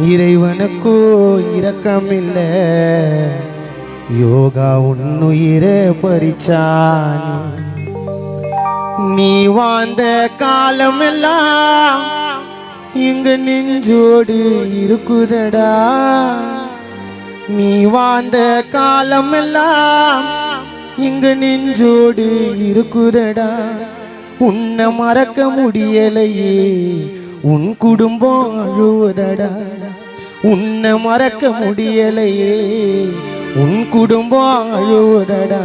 இறைவனுக்கோ இரக்கமில்ல யோகா உன்னுயிரே பறிச்சானி நீ வாழ்ந்த காலமெல்லாம் இங்க நெஞ்சோடு இருக்குதடா நீ வாழ்ந்த காலமெல்லாம் இங்க நெஞ்சோடு இருக்குதடா உன்னை மறக்க முடியலையே உன் குடும்பம் அழுவதடா உன்னை மறக்க முடியலையே உன் குடும்பம் அழுவதடா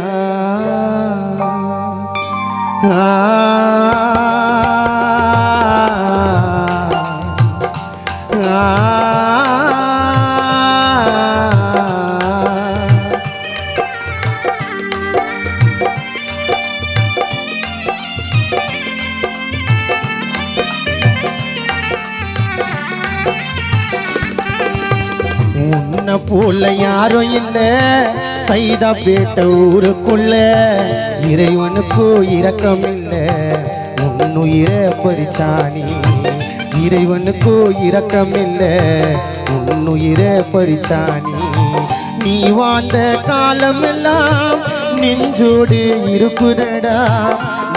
உன்னை போல யாரும் இல்ல சைதாப்பேட்ட ஊருக்குள்ள இறைவனுக்கோ இரக்கம் இல்ல உன்னுயிரை பறிச்சானி இறைவனுக்கோ இரக்கம் இல்ல உன்னுயிரை பறிச்சானி நீ வாழ்ந்த காலமெல்லாம் நெஞ்சோடு இருக்குதடா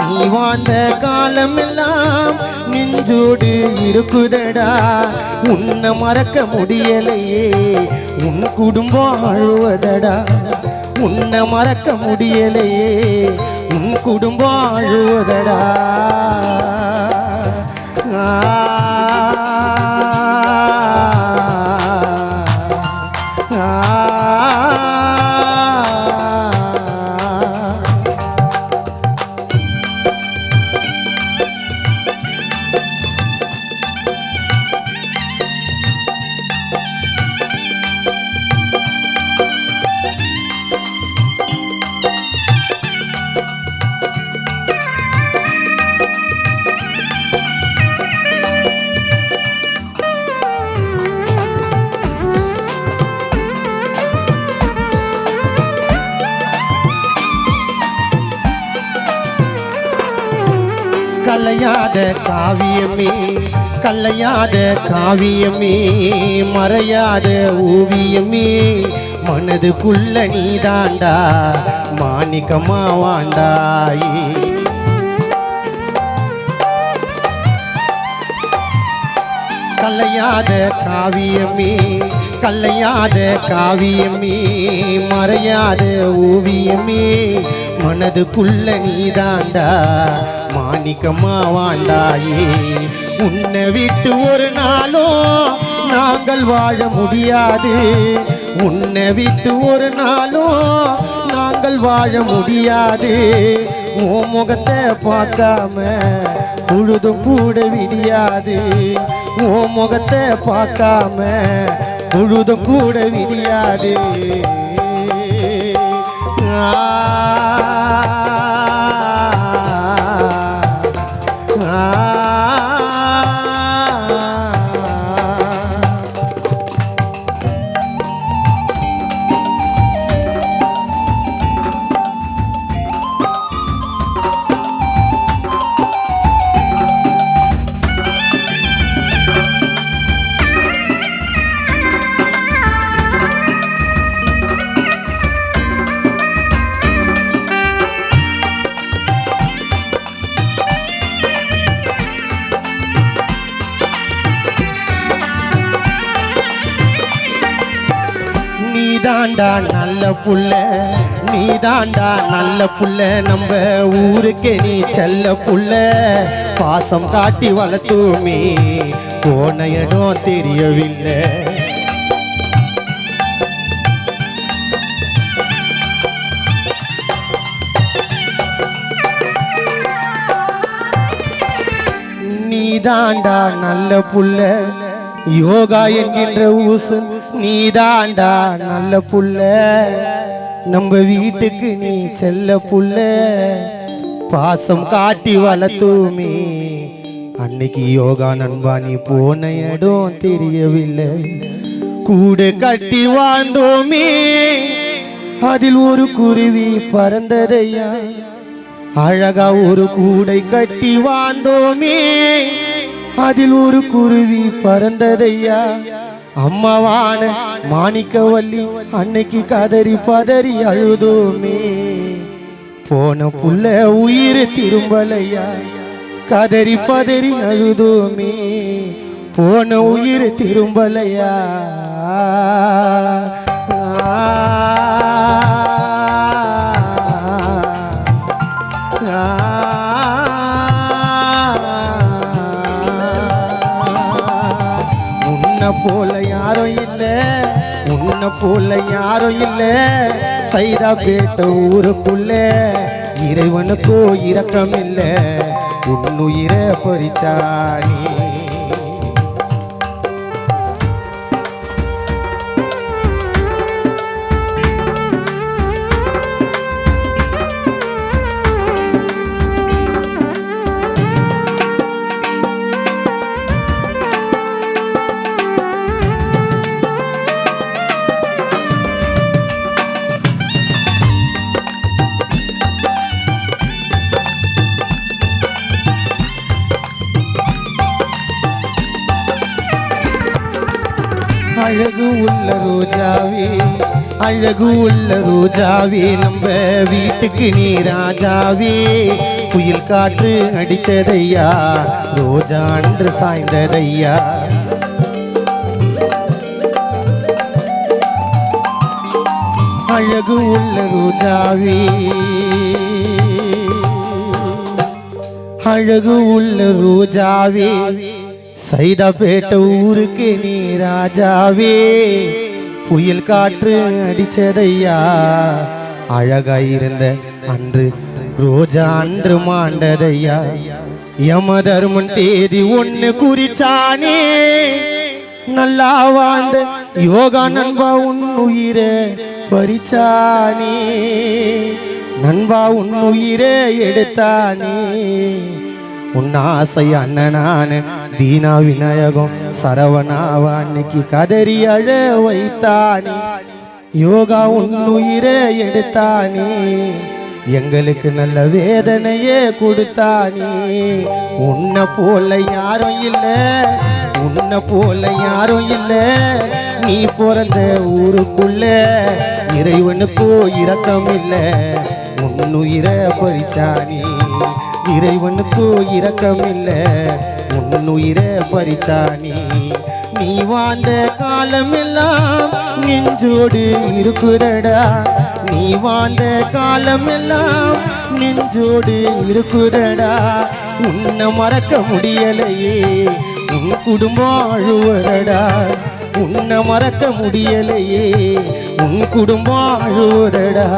நீ வாழ்ந்த காலமெல்லாம் நெஞ்சோடு இருக்குதடா உன்னை மறக்க முடியலையே உன் குடும்பம் அழுவதடா உன்னை மறக்க முடியலையே உன் குடும்பம் அழுவதடா கலையாத காவியமே கலையாத காவியமே மறையாத ஓவியமே மனதுக்குள்ள நீதாண்டா மாணிக்கமா வாண்டாயே கலையாத காவியமே கலையாத காவியமே மறையாத ஓவியமே மனதுக்குள்ள நீதாண்டா மாணிக்கமா வாண்டாயே உன்னை விட்டு ஒரு நாளும் நாங்கள் வாழ முடியாது உன்னை விட்டு ஒரு நாளும் நாங்கள் வாழ முடியாது ஓ முகத்தை பார்க்காம பொழுதும் கூட விடியாது ஓ முகத்தை பார்க்காம பொழுதும் கூட விடியாது நீதாண்டா நல்ல புள்ள நீதாண்டா நல்ல புள்ள நம்ம ஊருக்கே நீ செல்ல புள்ள பாசம் காட்டி வளர்த்துமே போன இடம் தெரியவில்லை நீதாண்டா நல்ல புள்ள யோகா என்கின்ற ஊசு நீதாண்டா நல்ல புள்ள நம்ம வீட்டுக்கு நீ செல்ல புள்ள பாசம் காட்டி வளர்த்துமே அன்னைக்கு யோகா நண்பா நீ போன இடம் தெரியவில்லை கூட கட்டி வாழ்ந்தோமே அதில் ஒரு குருவி பறந்ததையா அழகா ஒரு கூடை கட்டி வாழ்ந்தோமே அதில் ஒரு குருவி பறந்ததையா அம்மாவான மாணிக்கவல்லி அன்னைக்கு கதறி பதறி அழுதோமே. போன புள்ள உயிர் திரும்பலையா, கதறி பதறி அழுதோமே. போன உயிர் திரும்பலையா. உன்னை போல யாரும் இல்லை, உன்னை போல யாரும் இல்லை. சைதாப்பேட்டை ஊருக்குள்ள இறைவனுக்கோ இரக்கம் இல்லை. உன்னுயிரை பறிச்சானே. அழகு உள்ள ரோஜாவே, அழகு உள்ள ரோஜாவே, நம்ம வீட்டுக்கு நீ ராஜாவே. புயல் காற்று அடித்ததையா, ரோஜா அன்று சாய்ந்ததையா. அழகு உள்ள ரோஜாவே, அழகு உள்ள ரோஜாவே, சைதாப்பேட்டை ஊருக்கு நீ ராஜாவே. புயல் காற்று அடிச்சதையா, அழகாயிருந்த அன்று ரோஜா அன்று மாண்டதையா. யமதர்மன் தேதி ஒண்ணு குறிச்சானே, நல்லா வாழ்ந்த யோகா நண்பா உன் உயிரை பறிச்சானே. நண்பா உன் உயிரை எடுத்தானே. உன் ஆசை அண்ணனான தீனா விநாயகம் சரவணாவா அன்னைக்கு கதறி அழ வைத்தானே. யோகா உன் உயிரை எடுத்தானே. எங்களுக்கு நல்ல வேதனையே கொடுத்தானே. உன்னை போல யாரும் இல்லை, உன்னை போல யாரும் இல்லை. நீ பிறந்த ஊருக்குள்ள இறைவனுக்கோ இரக்கம் இல்லை. உன்னுயிரை பறிச்சானே. இறைவனுக்கோ இரக்கம் இல்லை. உன்னுயிரை பறிச்சானே. நீ வாழ்ந்த காலமெல்லாம் நெஞ்சோடு இருக்குதடா. நீ வாழ்ந்த காலமெல்லாம் நெஞ்சோடு இருக்குதடா. உன்னை மறக்க முடியலையே, உன் குடும்பம் அழுவதடா. உன்னை மறக்க முடியலையே, உன் குடும்பம் அழுவதடா.